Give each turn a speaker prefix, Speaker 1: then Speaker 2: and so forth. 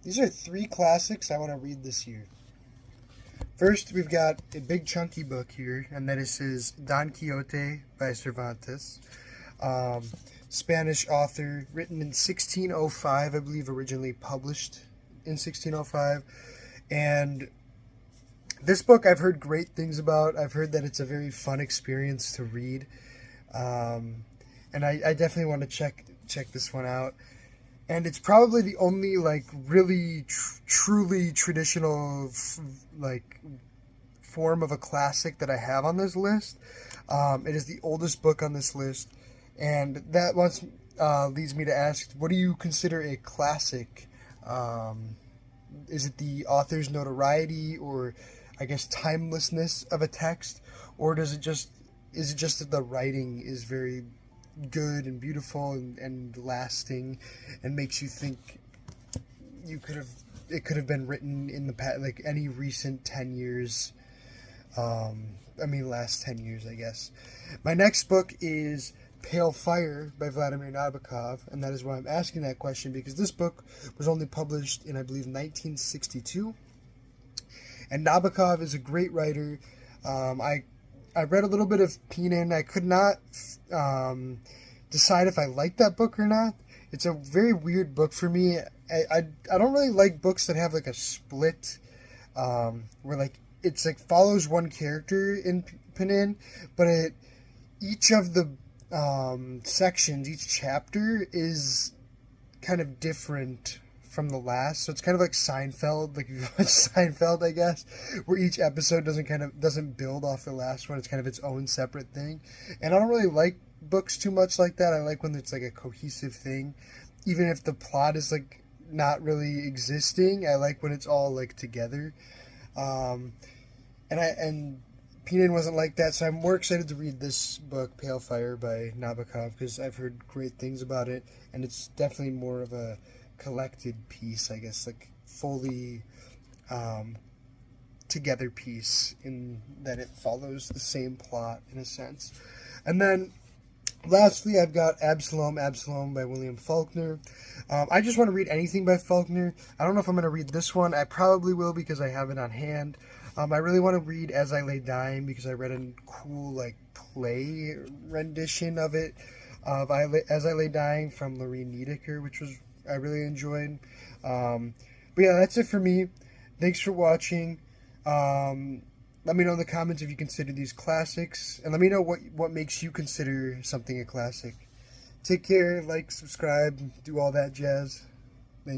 Speaker 1: These are three classics I want to read this year. First, we've got a big chunky book here, and that is Don Quixote by Cervantes. Um, Spanish author, written in 1605, I believe, originally published in 1605. And this book I've heard great things about. I've heard that it's a very fun experience to read. Um, and I definitely want to check this one out. And it's probably the only like really truly traditional like form of a classic that I have on this list. It is the oldest book on this list, and that once leads me to ask, what do you consider a classic? Is it the author's notoriety, or I guess timelessness of a text, or is it just that the writing is very good and beautiful and lasting, and makes you think it could have been written in the past, like any recent 10 years. Last 10 years, I guess. My next book is Pale Fire by Vladimir Nabokov, and that is why I'm asking that question, because this book was only published in, I believe, 1962. And Nabokov is a great writer. I read a little bit of Penin. I could not decide if I liked that book or not. It's a very weird book for me. I don't really like books that have like a split, where like it's like follows one character in Penin, but each of the sections, each chapter is kind of different from the last. So it's kind of like Seinfeld, like if you watch Seinfeld, I guess, where each episode doesn't build off the last one. It's kind of its own separate thing. And I don't really like books too much like that. I like when it's like a cohesive thing, even if the plot is like not really existing. I like when it's all like together. And Penin wasn't like that, so I'm more excited to read this book, Pale Fire by Nabokov, because I've heard great things about it, and it's definitely more of a collected piece, I guess, like fully together piece, in that it follows the same plot in a sense. And then lastly, I've got Absalom by William Faulkner. I just want to read anything by Faulkner. I don't know if I'm going to read this one. I probably will because I have it on hand. I really want to read As I Lay Dying because I read a cool like play rendition of it, As I Lay Dying from Lorene Niedecker, which I really enjoyed. But yeah, that's it for me. Thanks for watching. Let me know in the comments if you consider these classics, and let me know what makes you consider something a classic. Take care, like, subscribe, do all that jazz.